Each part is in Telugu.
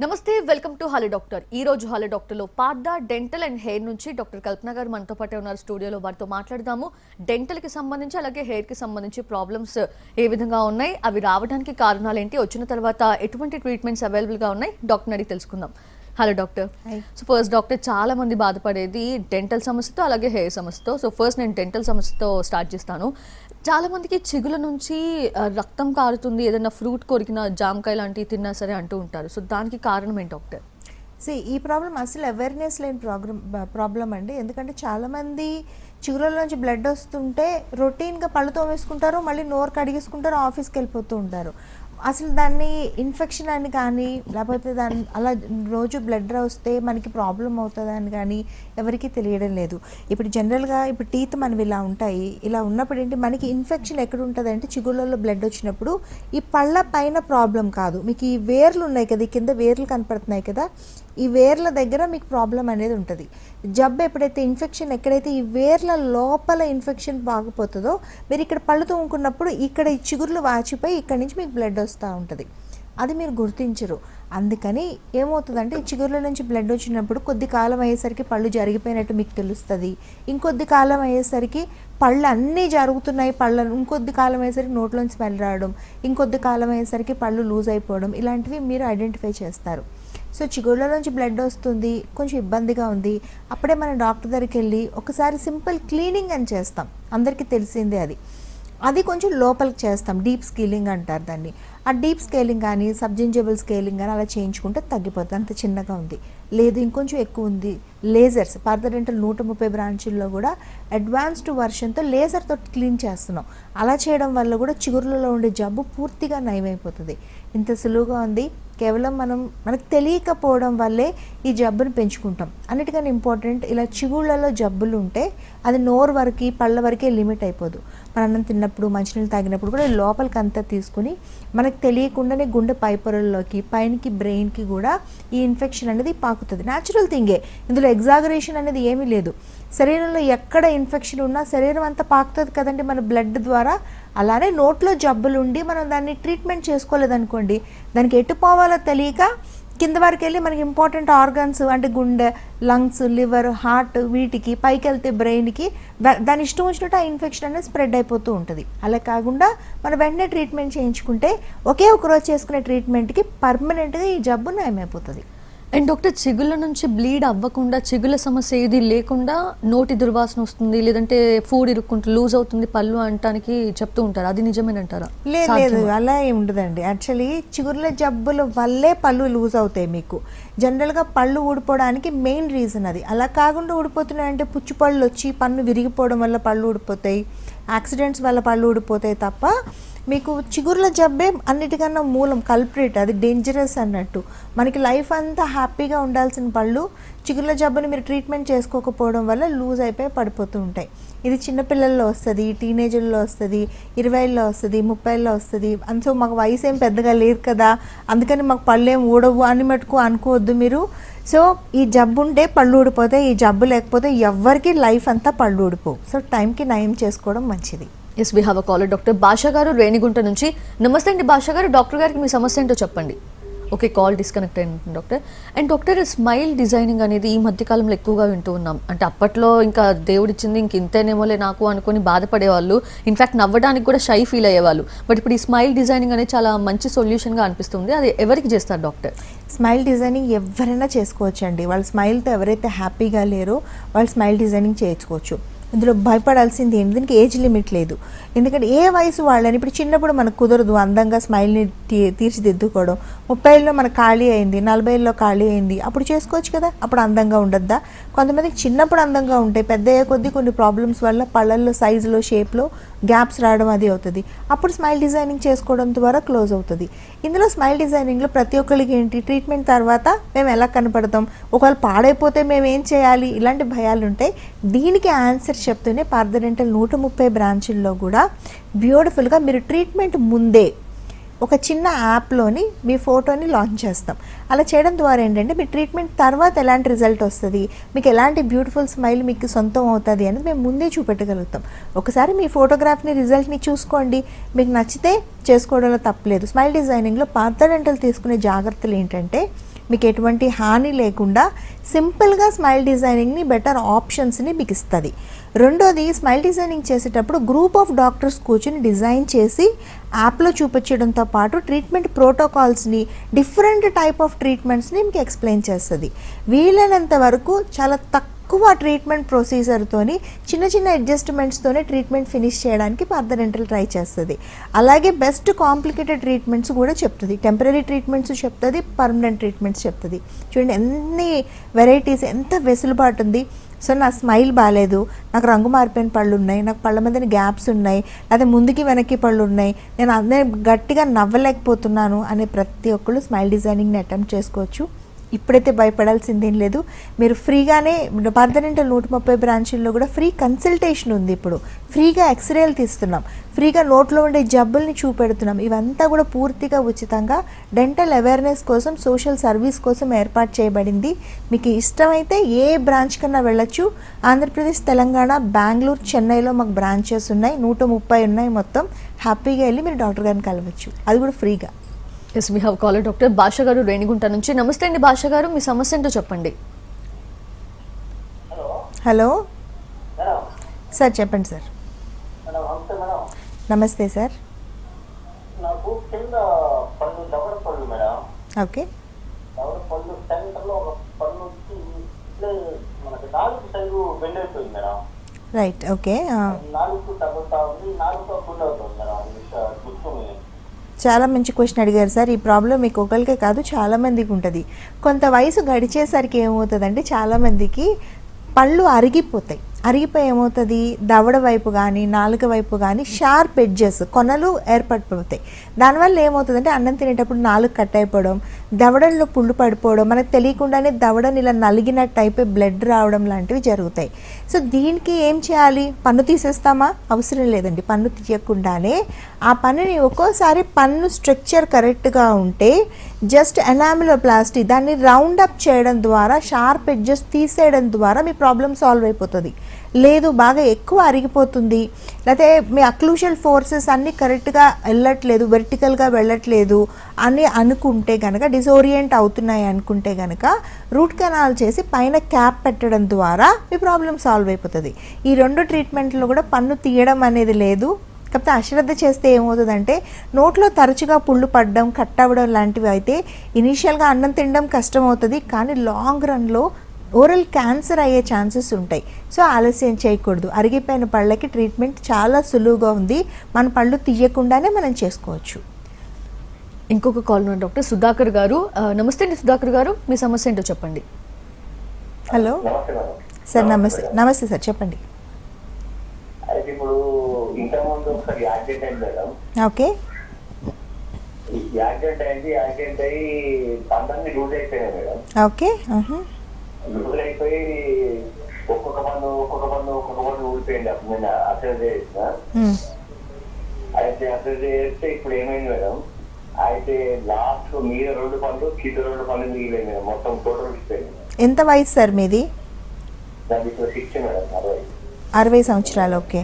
నమస్తే, వెల్కమ్ టు హలో డాక్టర్. ఈ రోజు హలో డాక్టర్లో పార్దా డెంటల్ అండ్ హెయిర్ నుంచి డాక్టర్ కల్పన గారు మనతో పాటే ఉన్నారు స్టూడియోలో. వారితో మాట్లాడదాము. డెంటల్కి సంబంధించి అలాగే హెయిర్కి సంబంధించి ప్రాబ్లమ్స్ ఏ విధంగా ఉన్నాయి, అవి రావడానికి కారణాలు ఏంటి, వచ్చిన తర్వాత ఎటువంటి ట్రీట్మెంట్స్ అవైలబుల్గా ఉన్నాయి డాక్టర్ అడిగి తెలుసుకుందాం. Hello doctor. So first doctor, చాలా మంది బాధపడేది డెంటల్ సమస్యతో అలాగే హెయిర్ సమస్యతో. సో ఫస్ట్ నేను డెంటల్ సమస్యతో స్టార్ట్ చేస్తాను. చాలా మందికి చిగుల నుంచి రక్తం కారుతుంది, ఏదైనా ఫ్రూట్ కొరికిన జామకాయ లాంటివి తిన్నా సరే అంటూ ఉంటారు. సో దానికి కారణం ఏంటి డాక్టర్? ఈ ప్రాబ్లం అసలు అవేర్నెస్ లేని ప్రాబ్లం అండి. ఎందుకంటే చాలామంది చిగురుల నుంచి బ్లడ్ వస్తుంటే రొటీన్గా పళ్ళు తోమేసుకుంటారు, మళ్ళీ నోరు కడిగేసుకుంటారు, ఆఫీస్కి వెళ్ళిపోతూ ఉంటారు. అసలు దాన్ని ఇన్ఫెక్షన్ అని కానీ లేకపోతే దాన్ని అలా రోజు బ్లడ్ వస్తే మనకి ప్రాబ్లం అవుతుందని కానీ ఎవరికి తెలియడం లేదు. ఇప్పుడు జనరల్గా ఇప్పుడు టీత్ మనవి ఇలా ఉంటాయి. ఇలా ఉన్నప్పుడు ఏంటి, మనకి ఇన్ఫెక్షన్ ఎక్కడ ఉంటుంది అంటే చిగుళ్ళలో బ్లడ్ వచ్చినప్పుడు ఈ పళ్ళ పైన ప్రాబ్లం కాదు, మీకు ఈ వేర్లు ఉన్నాయి కదా, ఈ కింద వేర్లు కనపడుతున్నాయి కదా, ఈ వేర్ల దగ్గర మీకు ప్రాబ్లం అనేది ఉంటుంది. జబ్బు ఎప్పుడైతే ఇన్ఫెక్షన్ ఎక్కడైతే ఈ వేర్ల లోపల ఇన్ఫెక్షన్ బాగుపోతుందో, మీరు ఇక్కడ పళ్ళు తోముకున్నప్పుడు ఇక్కడ ఈ చిగుర్లు వాచిపోయి ఇక్కడ నుంచి మీకు బ్లడ్ వస్తూ ఉంటుంది. అది మీరు గుర్తించరు. అందుకని ఏమవుతుందంటే ఈ చిగుర్ల నుంచి బ్లడ్ వచ్చినప్పుడు కొద్ది కాలం అయ్యేసరికి పళ్ళు జరిగిపోయినట్టు మీకు తెలుస్తుంది. ఇంకొద్ది కాలం అయ్యేసరికి పళ్ళు అన్నీ జరుగుతున్నాయి, ఇంకొద్ది కాలం అయ్యేసరికి నోట్లోంచి స్మెల్ రావడం, ఇంకొద్ది కాలం అయ్యేసరికి పళ్ళు లూజ్ అయిపోవడం, ఇలాంటివి మీరు ఐడెంటిఫై చేస్తారు. సో చిగుళ్ళ నుంచి బ్లడ్ వస్తుంది, కొంచెం ఇబ్బందిగా ఉంది, అప్పుడే మనం డాక్టర్ దగ్గరికి వెళ్ళి ఒకసారి సింపుల్ క్లీనింగ్ అని చేస్తాం. అందరికీ తెలిసిందే అది కొంచెం లోపలికి చేస్తాం, డీప్ స్కేలింగ్ అంటారు దాన్ని. ఆ డీప్ స్కేలింగ్ కానీ సబ్జింజబుల్ స్కేలింగ్ కానీ అలా చేయించుకుంటే తగ్గిపోతుంది. అంత చిన్నగా ఉంది, లేదు ఇంకొంచెం ఎక్కువ ఉంది, లేజర్స్ పార్దా డెంటల్ 130 బ్రాంచుల్లో కూడా అడ్వాన్స్డ్ వర్షన్తో లేజర్తో క్లీన్ చేస్తున్నాం. అలా చేయడం వల్ల కూడా చిగురులలో ఉండే జబ్బు పూర్తిగా నయమైపోతుంది. ఇంత సులువుగా ఉంది. కేవలం మనకు తెలియకపోవడం వల్లే ఈ జబ్బును పెంచుకుంటాం. అన్నిటికన్నా ఇంపార్టెంట్, ఇలా చిగుళ్ళలో జబ్బులు ఉంటే అది నోరు వరకు పళ్ళ వరకే లిమిట్ అయిపోదు. మన అన్నం తిన్నప్పుడు మంచినీళ్ళు తాగినప్పుడు కూడా లోపలికి అంతా తీసుకుని మనకు తెలియకుండానే గుండె పైపొరల్లోకి పైనకి బ్రెయిన్కి కూడా ఈ ఇన్ఫెక్షన్ అనేది పాకుతుంది. న్యాచురల్ థింగే, ఇందులో ఎగ్జాగరేషన్ అనేది ఏమీ లేదు. శరీరంలో ఎక్కడ ఇన్ఫెక్షన్ ఉన్నా శరీరం అంతా పాకుతుంది కదండి మన బ్లడ్ ద్వారా. అలానే నోట్లో జబ్బులు ఉండి మనం దాన్ని ట్రీట్మెంట్ చేసుకోలేదనుకోండి, దానికి ఎటు పోవాలో తెలియక కింద వరకు వెళ్ళి మనకి ఇంపార్టెంట్ ఆర్గన్స్ అంటే గుండె, లంగ్స్, లివర్, హార్ట్, వీటికి పైకి వెళ్తే బ్రెయిన్కి దాని ఇష్టం వచ్చినట్టు ఆ ఇన్ఫెక్షన్ అనేది స్ప్రెడ్ అయిపోతూ ఉంటుంది. అలా కాకుండా మనం వెంటనే ట్రీట్మెంట్ చేయించుకుంటే ఒకే ఒక రోజు చేసుకునే ట్రీట్మెంట్కి పర్మనెంట్గా ఈ జబ్బు నయమైపోతుంది. అండ్ డాక్టర్, చిగుళ్ళ నుంచి బ్లీడ్ అవ్వకుండా, చిగుళ్ళ సమస్య ఏది లేకుండా నోటి దుర్వాసన వస్తుంది, లేదంటే ఫుడ్ ఇరుక్కుంటూ లూజ్ అవుతుంది పళ్ళు అంటానికి చెప్తూ ఉంటారు, అది నిజమేనంటారా? లేదు, అలా ఏమి ఉండదండి. యాక్చువల్లీ చిగుర్ల జబ్బుల వల్లే పళ్ళు లూజ్ అవుతాయి. మీకు జనరల్గా పళ్ళు ఊడిపోవడానికి మెయిన్ రీజన్ అది. అలా కాకుండా ఊడిపోతున్నాయంటే పుచ్చుపళ్ళు వచ్చి పన్ను విరిగిపోవడం వల్ల పళ్ళు ఊడిపోతాయి, యాక్సిడెంట్స్ వల్ల పళ్ళు ఊడిపోతాయి తప్ప మీకు చిగుర్ల జబ్బే అన్నిటికన్నా మూలం, కల్ప్రిట్, అది డేంజరస్ అన్నట్టు. మనకి లైఫ్ అంతా హ్యాపీగా ఉండాల్సిన పళ్ళు చిగుర్ల జబ్బుని మీరు ట్రీట్మెంట్ చేసుకోకపోవడం వల్ల లూజ్ అయిపోయి పడిపోతూ ఉంటాయి. ఇది చిన్నపిల్లల్లో వస్తుంది, టీనేజర్లో వస్తుంది, 20లో వస్తుంది, 30లో వస్తుంది. సో మాకు వయసు ఏం పెద్దగా లేదు కదా, అందుకని మాకు పళ్ళు ఏం ఊడవు అని మటుకు అనుకోవద్దు మీరు. సో ఈ జబ్బు ఉంటే పళ్ళు ఊడిపోతాయి, ఈ జబ్బు లేకపోతే ఎవ్వరికి లైఫ్ అంతా పళ్ళు ఊడిపోవు. సో టైంకి నయం చేసుకోవడం మంచిది. Yes, we have a caller. Doctor Basha గారు రేణిగుంట నుంచి. నమస్తే అండి భాష గారు. డాక్టర్ గారికి మీ సమస్య ఏంటో చెప్పండి. ఓకే, కాల్ డిస్కనెక్ట్ అయింది doctor. And doctor, smile designing అనేది ఈ మధ్యకాలంలో ఎక్కువగా వింటూ ఉన్నాం. అంటే అప్పట్లో ఇంకా దేవుడిచ్చింది ఇంక ఇంతేనేమోలే నాకు అనుకుని బాధపడేవాళ్ళు, ఇన్ఫ్యాక్ట్ నవ్వడానికి కూడా షై ఫీల్ అయ్యేవాళ్ళు. బట్ ఇప్పుడు ఈ స్మైల్ డిజైనింగ్ అనేది చాలా మంచి సొల్యూషన్గా అనిపిస్తుంది. అది ఎవరికి చేస్తారు డాక్టర్? స్మైల్ డిజైనింగ్ ఎవరైనా చేసుకోవచ్చు అండి. వాళ్ళ స్మైల్తో ఎవరైతే హ్యాపీగా లేరో వాళ్ళు స్మైల్ డిజైనింగ్ చేసుకోవచ్చు. ఇందులో భయపడాల్సింది ఏంటి, దీనికి ఏజ్ లిమిట్ లేదు. ఎందుకంటే ఏ వయసు వాళ్ళని, ఇప్పుడు చిన్నప్పుడు మనకు కుదరదు అందంగా స్మైల్ని తీర్చిదిద్దుకోవడం. 30లో మనకు ఖాళీ అయింది, 40లో ఖాళీ అయింది, అప్పుడు చేసుకోవచ్చు కదా, అప్పుడు అందంగా ఉండద్దా? కొంతమందికి చిన్నప్పుడు అందంగా ఉంటాయి, పెద్ద అయ్యే కొద్దీ కొన్ని ప్రాబ్లమ్స్ వల్ల పళ్ళల్లో సైజులో, షేప్లో గ్యాప్స్ రావడం అది అవుతుంది. అప్పుడు స్మైల్ డిజైనింగ్ చేసుకోవడం ద్వారా క్లోజ్ అవుతుంది. ఇందులో స్మైల్ డిజైనింగ్లో ప్రతి ఒక్కరికి ఏంటి, ట్రీట్మెంట్ తర్వాత మేము ఎలా కనపడతాం, ఒకవేళ పాడైపోతే మేము ఏం చేయాలి, ఇలాంటి భయాలు ఉంటాయి. దీనికి ఆన్సర్ చెప్తూనే పార్దా డెంటల్ 130 బ్రాంచుల్లో కూడా బ్యూటిఫుల్గా మీరు ట్రీట్మెంట్ ముందే ఒక చిన్న యాప్లోని మీ ఫోటోని లాంచ్ చేస్తాం. అలా చేయడం ద్వారా ఏంటంటే మీ ట్రీట్మెంట్ తర్వాత ఎలాంటి రిజల్ట్ వస్తుంది, మీకు ఎలాంటి బ్యూటిఫుల్ స్మైల్ మీకు సొంతం అవుతుంది అనేది మేము ముందే చూపెట్టగలుగుతాం. ఒకసారి మీ ఫోటోగ్రాఫ్ని రిజల్ట్ని చూసుకోండి, మీకు నచ్చితే చేసుకోవడంలో తప్పలేదు. స్మైల్ డిజైనింగ్లో పార్దా డెంటల్ తీసుకునే జాగ్రత్తలు ఏంటంటే, మీకు ఎటువంటి హాని లేకుండా సింపుల్గా స్మైల్ డిజైనింగ్ని బెటర్ ఆప్షన్స్ని మీకు ఇస్తుంది. రెండోది, స్మైల్ డిజైనింగ్ చేసేటప్పుడు గ్రూప్ ఆఫ్ డాక్టర్స్ కూర్చొని డిజైన్ చేసి యాప్లో చూపించడంతో పాటు ట్రీట్మెంట్ ప్రోటోకాల్స్ని, డిఫరెంట్ టైప్ ఆఫ్ ట్రీట్మెంట్స్ని మీకు ఎక్స్ప్లెయిన్ చేస్తుంది. వీలైనంత వరకు చాలా తక్కువ ట్రీట్మెంట్ ప్రొసీజర్తోని, చిన్న చిన్న అడ్జస్ట్మెంట్స్తోనే ట్రీట్మెంట్ ఫినిష్ చేయడానికి పార్థ డెంటల్ ట్రై చేస్తుంది. అలాగే బెస్ట్ కాంప్లికేటెడ్ ట్రీట్మెంట్స్ కూడా చెప్తుంది. టెంపరీ ట్రీట్మెంట్స్ చెప్తుంది, పర్మనెంట్ ట్రీట్మెంట్స్ చెప్తుంది. చూడండి ఎన్ని వెరైటీస్, ఎంత వెసులుబాటు ఉంది. సో నా స్మైల్ బాగాలేదు, నాకు రంగు మారిపోయిన పళ్ళు ఉన్నాయి, నాకు పళ్ళ మీద గ్యాప్స్ ఉన్నాయి, అదే ముందుకి వెనక్కి పళ్ళు ఉన్నాయి, నేను అదే గట్టిగా నవ్వలేకపోతున్నాను అనే ప్రతి ఒక్కళ్ళు స్మైల్ డిజైనింగ్ని అటెంప్ట్ చేసుకోవచ్చు. ఇప్పుడైతే భయపడాల్సిందేం లేదు. మీరు ఫ్రీగానే పార్థ డెంటల్ 130 బ్రాంచీల్లో కూడా ఫ్రీ కన్సల్టేషన్ ఉంది. ఇప్పుడు ఫ్రీగా ఎక్స్రేలు తీస్తున్నాం, ఫ్రీగా నోట్లో ఉండే జబ్బుల్ని చూపెడుతున్నాం. ఇవంతా కూడా పూర్తిగా ఉచితంగా డెంటల్ అవేర్నెస్ కోసం, సోషల్ సర్వీస్ కోసం ఏర్పాటు చేయబడింది. మీకు ఇష్టమైతే ఏ బ్రాంచ్ కన్నా వెళ్ళొచ్చు. ఆంధ్రప్రదేశ్, తెలంగాణ, బెంగళూరు, చెన్నైలో మాకు బ్రాంచెస్ ఉన్నాయి, 130 ఉన్నాయి మొత్తం. హ్యాపీగా వెళ్ళి మీరు డాక్టర్ గారిని కలవచ్చు, అది కూడా ఫ్రీగా. Yes, we have caller doctor Basha గారు రేణిగుంట నుంచి. నమస్తే అండి భాష గారు, మీ సమస్య ఏంటో చెప్పండి. హలో సార్, చెప్పండి సార్. నమస్తే సార్. నాకు కింద పళ్ళు దవడ పళ్ళు మేడం. ఓకే. దవడ పళ్ళు సెంటర్లో ఒక పళ్ళు వచ్చి మనకి నాలుగు సైడు బెండ్ అయిపోయింది మేడం. Right, okay. నాలుగు తగ్గుతా ఉంది, నాలుగు ఫుల్ అవుతుంది మేడం. అది కూర్చొని చాలా మంచి క్వశ్చన్ అడిగారు సార్. ఈ ప్రాబ్లం మీకు ఒకరికే కాదు, చాలామందికి ఉంటుంది. కొంత వయసు గడిచేసరికి ఏమవుతుందంటే చాలామందికి పళ్ళు అరిగిపోతాయి. అరిగిపోయి ఏమవుతుంది, దవడ వైపు కానీ నాలుక వైపు కానీ షార్ప్ ఎడ్జెస్, కొనలు ఏర్పడిపోతాయి. దానివల్ల ఏమవుతుందంటే అన్నం తినేటప్పుడు నాలుగు కట్ అయిపోవడం, దవడల్లో పుళ్ళు పడిపోవడం, మనకు తెలియకుండానే దవడని ఇలా నలిగినట్టు అయిపోయి బ్లడ్ రావడం లాంటివి జరుగుతాయి. సో దీనికి ఏం చేయాలి? పన్ను తీసేస్తామా? అవసరం లేదండి. పన్ను తీయకుండానే ఆ పన్నుని, ఒక్కోసారి పన్ను స్ట్రక్చర్ కరెక్ట్గా ఉంటే జస్ట్ ఎనామిలోప్లాస్టీ, దాన్ని రౌండ్ అప్ చేయడం ద్వారా, షార్ప్ ఎడ్జెస్ తీసేయడం ద్వారా మీ ప్రాబ్లం సాల్వ్ అయిపోతుంది. లేదు బాగా ఎక్కువ అరిగిపోతుంది, లేకపోతే మీ అక్లూషల్ ఫోర్సెస్ అన్నీ కరెక్ట్గా వెళ్ళట్లేదు, వెర్టికల్గా వెళ్ళట్లేదు అని అనుకుంటే కనుక, డిసోరియంట్ అవుతున్నాయి అనుకుంటే కనుక రూట్ కెనాల్ చేసి పైన క్యాప్ పెట్టడం ద్వారా మీ ప్రాబ్లం సాల్వ్ అయిపోతుంది. ఈ రెండు ట్రీట్మెంట్లో కూడా పన్ను తీయడం అనేది లేదు. కాకపోతే అశ్రద్ధ చేస్తే ఏమవుతుందంటే నోట్లో తరచుగా పుళ్ళు పడడం, కట్ అవ్వడం లాంటివి అయితే ఇనీషియల్గా అన్నం తినడం కష్టం అవుతుంది, కానీ లాంగ్ రన్లో ఓరల్ క్యాన్సర్ అయ్యే ఛాన్సెస్ ఉంటాయి. సో ఆలస్యం చేయకూడదు. అరిగిపోయిన పళ్ళకి ట్రీట్మెంట్ చాలా సులువుగా ఉంది, మన పళ్ళు తీయకుండానే మనం చేసుకోవచ్చు. ఇంకొక కాల్ ఉన్న డాక్టర్ సుధాకర్ గారు. నమస్తే అండి సుధాకర్ గారు, మీ సమస్య ఏంటో చెప్పండి. హలో సార్, నమస్తే. నమస్తే సార్, చెప్పండి. అయితే ఇప్పుడు ఇంతకుముందు ఒకసారి యాక్సిడెంట్ అయింది మేడం. ఓకే. యాక్సిడెంట్ అయ్యి పళ్ళన్నీ లూజ్ అయిపోయినాయి మేడం. ఓకే. లూజ్ అయిపోయి ఒక్కొక్క పన్ను ఊడిపోయింది. అప్పుడు నేను అసలు చేసిన అయితే చేస్తే ఇప్పుడు ఏమైంది మేడం, అయితే లాస్ట్ మీద 2 పళ్ళు, కింద 2 పళ్ళు మిగిలేదు మేడం. మొత్తం టోటల్ ఊడిపోయింది. ఎంత వయసు సార్ మీది? దానికి 60 మేడం, 60 సంవత్సరాలు. ఓకే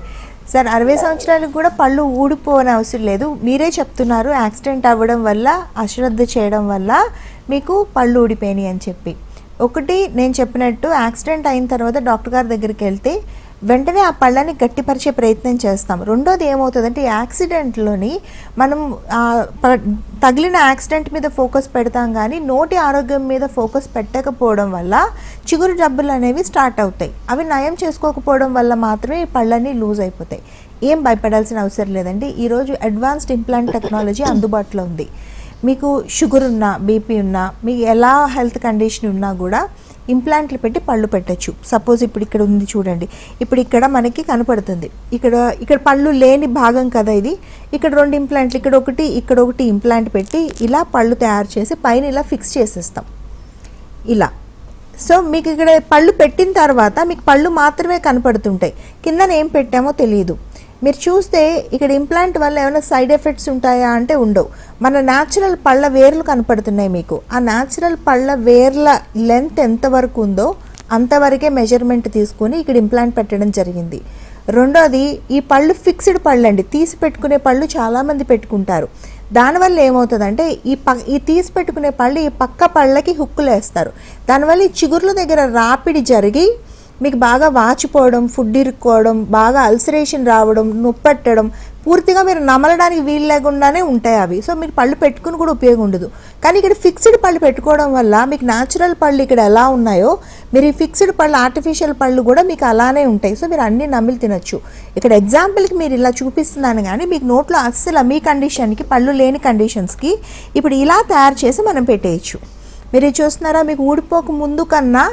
సార్, 60 సంవత్సరాలకు కూడా పళ్ళు ఊడిపోని అవసరం లేదు. మీరే చెప్తున్నారు యాక్సిడెంట్ అవ్వడం వల్ల, అశ్రద్ధ చేయడం వల్ల మీకు పళ్ళు ఊడిపోయినాయి అని చెప్పి. ఒకటి, నేను చెప్పినట్టు యాక్సిడెంట్ అయిన తర్వాత డాక్టర్ గారి దగ్గరికి వెళ్తే వెంటనే ఆ పళ్ళని గట్టిపరిచే ప్రయత్నం చేస్తాం. రెండోది ఏమవుతుందంటే యాక్సిడెంట్లోని మనం తగిలిన యాక్సిడెంట్ మీద ఫోకస్ పెడతాం, కానీ నోటి ఆరోగ్యం మీద ఫోకస్ పెట్టకపోవడం వల్ల చిగురు జబ్బులు అనేవి స్టార్ట్ అవుతాయి. అవి నయం చేసుకోకపోవడం వల్ల మాత్రమే ఈ పళ్ళన్నీ లూజ్ అయిపోతాయి. ఏం భయపడాల్సిన అవసరం లేదండి. ఈరోజు అడ్వాన్స్డ్ ఇంప్లాంట్ టెక్నాలజీ అందుబాటులో ఉంది. మీకు షుగర్ ఉన్నా, బీపీ ఉన్నా, మీకు ఎలా హెల్త్ కండిషన్ ఉన్నా కూడా ఇంప్లాంట్లు పెట్టి పళ్ళు పెట్టచ్చు. సపోజ్ ఇప్పుడు ఇక్కడ ఉంది చూడండి, ఇప్పుడు ఇక్కడ మనకి కనపడుతుంది, ఇక్కడ పళ్ళు లేని భాగం కదా ఇది. ఇక్కడ 2 ఇంప్లాంట్లు, ఇక్కడ ఒకటి ఇంప్లాంట్ పెట్టి ఇలా పళ్ళు తయారు చేసి పైన ఇలా ఫిక్స్ చేసేస్తాం ఇలా. సో మీకు ఇక్కడ పళ్ళు పెట్టిన తర్వాత మీకు పళ్ళు మాత్రమే కనపడుతుంటాయి, కిందన ఏం పెట్టామో తెలియదు. మీరు చూస్తే ఇక్కడ ఇంప్లాంట్ వల్ల ఏమైనా సైడ్ ఎఫెక్ట్స్ ఉంటాయా అంటే ఉండవు. మన న్యాచురల్ పళ్ళ వేర్లు కనపడుతున్నాయి మీకు. ఆ న్యాచురల్ పళ్ళ వేర్ల లెంత్ ఎంతవరకు ఉందో అంతవరకే మెజర్మెంట్ తీసుకొని ఇక్కడ ఇంప్లాంట్ పెట్టడం జరిగింది. రెండోది, ఈ పళ్ళు ఫిక్స్డ్ పళ్ళు అండి, తీసి పెట్టుకునే పళ్ళు చాలామంది పెట్టుకుంటారు. దానివల్ల ఏమవుతుందంటే ఈ తీసి పెట్టుకునే పళ్ళు ఈ పక్క పళ్ళకి హుక్కులు వేస్తారు. దానివల్ల ఈ చిగుర్ల దగ్గర రాపిడి జరిగి మీకు బాగా వాచిపోవడం, ఫుడ్ ఇరుక్కోవడం, బాగా అల్సరేషన్ రావడం, నొప్పట్టడం, పూర్తిగా మీరు నమలడానికి వీలు లేకుండానే ఉంటాయి అవి. సో మీరు పళ్ళు పెట్టుకుని కూడా ఉపయోగం ఉండదు. కానీ ఇక్కడ ఫిక్స్డ్ పళ్ళు పెట్టుకోవడం వల్ల మీకు న్యాచురల్ పళ్ళు ఇక్కడ ఎలా ఉన్నాయో మీరు ఈ ఫిక్స్డ్ పళ్ళు, ఆర్టిఫిషియల్ పళ్ళు కూడా మీకు అలానే ఉంటాయి. సో మీరు అన్ని నమిలి తినొచ్చు. ఇక్కడ ఎగ్జాంపుల్కి మీరు ఇలా చూపిస్తున్నాను, కానీ మీకు నోట్లో అస్సలు మీ కండిషన్కి, పళ్ళు లేని కండిషన్స్కి ఇప్పుడు ఇలా తయారు చేసి మనం పెట్టేయచ్చు. మీరు చూస్తున్నారా, మీకు ఊడిపోక ముందు కన్నా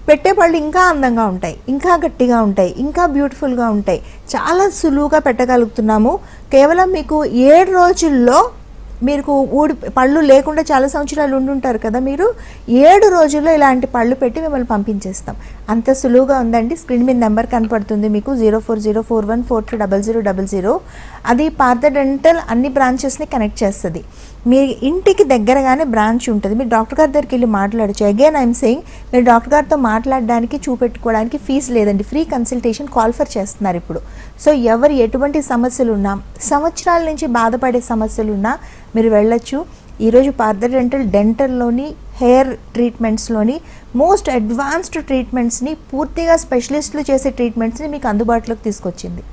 పెట్టే పళ్ళు ఇంకా అందంగా ఉంటాయి, ఇంకా గట్టిగా ఉంటాయి, ఇంకా బ్యూటిఫుల్గా ఉంటాయి. చాలా సులువుగా పెట్టగలుగుతున్నాము. కేవలం మీకు 7 రోజుల్లో మీకు పళ్ళు లేకుండా చాలా సంవత్సరాలు ఉండుంటారు కదా, మీరు 7 రోజుల్లో ఇలాంటి పళ్ళు పెట్టి మిమ్మల్ని పంపించేస్తాం. అంత సులువుగా ఉందండి. స్క్రీన్ మీద నెంబర్ కనపడుతుంది మీకు 040414300000. అది పార్థ డెంటల్ అన్ని బ్రాంచెస్ని కనెక్ట్ చేస్తుంది. మీ ఇంటికి దగ్గరగానే బ్రాంచ్ ఉంటుంది. మీరు డాక్టర్ గారి దగ్గరికి వెళ్ళి మాట్లాడచ్చు. అగైన్ ఐఎమ్ సెయింగ్, మీరు డాక్టర్ గారితో మాట్లాడడానికి, చూపెట్టుకోవడానికి ఫీజు లేదండి. ఫ్రీ కన్సల్టేషన్ కాల్ఫర్ చేస్తున్నారు ఇప్పుడు. సో ఎవరు ఎటువంటి సమస్యలు ఉన్నా, సంవత్సరాల నుంచి బాధపడే సమస్యలు ఉన్నా మీరు వెళ్ళొచ్చు. ఈరోజు పార్థ డెంటల్లోని హెయిర్ ట్రీట్మెంట్స్లోని మోస్ట్ అడ్వాన్స్డ్ ట్రీట్మెంట్స్ని, పూర్తిగా స్పెషలిస్టులు చేసే ట్రీట్మెంట్స్ని మీకు అందుబాటులోకి తీసుకొచ్చింది.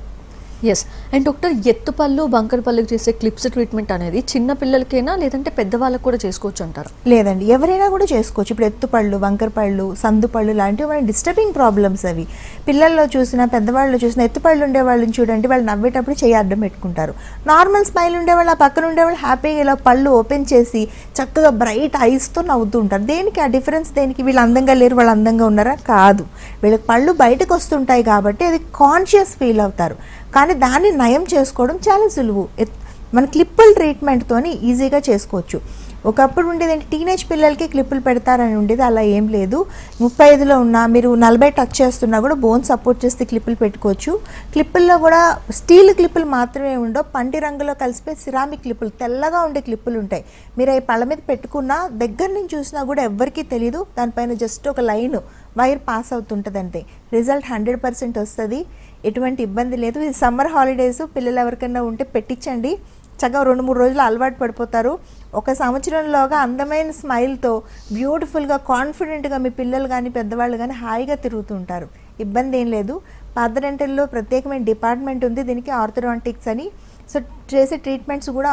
ఎస్. అండ్ డాక్టర్, ఎత్తుపళ్ళు, వంకర పళ్ళకి చేసే క్లిప్స్ ట్రీట్మెంట్ అనేది చిన్న పిల్లలకైనా లేదంటే పెద్దవాళ్ళకి కూడా చేసుకోవచ్చు అంటారు? లేదండి, ఎవరైనా కూడా చేసుకోవచ్చు. ఇప్పుడు ఎత్తుపళ్ళు, వంకర పళ్ళు, సందుపళ్ళు లాంటివి మన డిస్టర్బింగ్ ప్రాబ్లమ్స్ అవి. పిల్లల్లో చూసినా, పెద్దవాళ్ళు చూసినా, ఎత్తుపళ్ళు ఉండే వాళ్ళని చూడండి, వాళ్ళు నవ్వేటప్పుడు చేయి అడ్డం పెట్టుకుంటారు. నార్మల్ స్మైల్ ఉండేవాళ్ళు, ఆ పక్కన ఉండేవాళ్ళు హ్యాపీగా ఇలా పళ్ళు ఓపెన్ చేసి చక్కగా బ్రైట్ ఐస్తో నవ్వుతూ ఉంటారు. దేనికి ఆ డిఫరెన్స్? దేనికి? వీళ్ళు అందంగా లేరు, వాళ్ళు అందంగా ఉన్నారా? కాదు, వీళ్ళకి పళ్ళు బయటకు వస్తుంటాయి కాబట్టి అది కాన్షియస్ ఫీల్ అవుతారు. కానీ దాన్ని నయం చేసుకోవడం చాలా సులువు. మన క్లిప్పుల ట్రీట్మెంట్తోని ఈజీగా చేసుకోవచ్చు. ఒకప్పుడు ఉండేది ఏంటి, టీనేజ్ పిల్లలకి క్లిప్పులు పెడతారని ఉండేది. అలా ఏం లేదు. 35లో ఉన్నా, మీరు 40 టచ్ చేస్తున్నా కూడా బోన్ సపోర్ట్ చేస్తే క్లిప్పులు పెట్టుకోవచ్చు. క్లిప్పుల్లో కూడా స్టీల్ క్లిప్పులు మాత్రమే ఉండవు, పంటి రంగులో కలిసిపోయి సిరామిక్ క్లిప్పులు, తెల్లగా ఉండే క్లిప్పులు ఉంటాయి. మీరు అవి పళ్ళ మీద పెట్టుకున్నా, దగ్గర నుంచి చూసినా కూడా ఎవ్వరికీ తెలియదు. దానిపైన జస్ట్ ఒక లైన్ వైర్ పాస్ అవుతుంటుంది అంతే. రిజల్ట్ 100% వస్తుంది. ఎటువంటి ఇబ్బంది లేదు. ఇది సమ్మర్ హాలిడేస్, పిల్లలు ఎవరికైనా ఉంటే పెట్టించండి. చక్కగా 2-3 రోజులు అలవాటు పడిపోతారు. 1 సంవత్సరంలోగా అందమైన స్మైల్తో బ్యూటిఫుల్గా, కాన్ఫిడెంట్గా మీ పిల్లలు కానీ పెద్దవాళ్ళు కానీ హాయిగా తిరుగుతూ ఉంటారు. ఇబ్బంది ఏం లేదు. పార్థ డెంటల్లో ప్రత్యేకమైన డిపార్ట్మెంట్ ఉంది దీనికి, ఆర్థోడాంటిక్స్ అని. సో చేసే ట్రీట్మెంట్స్ కూడా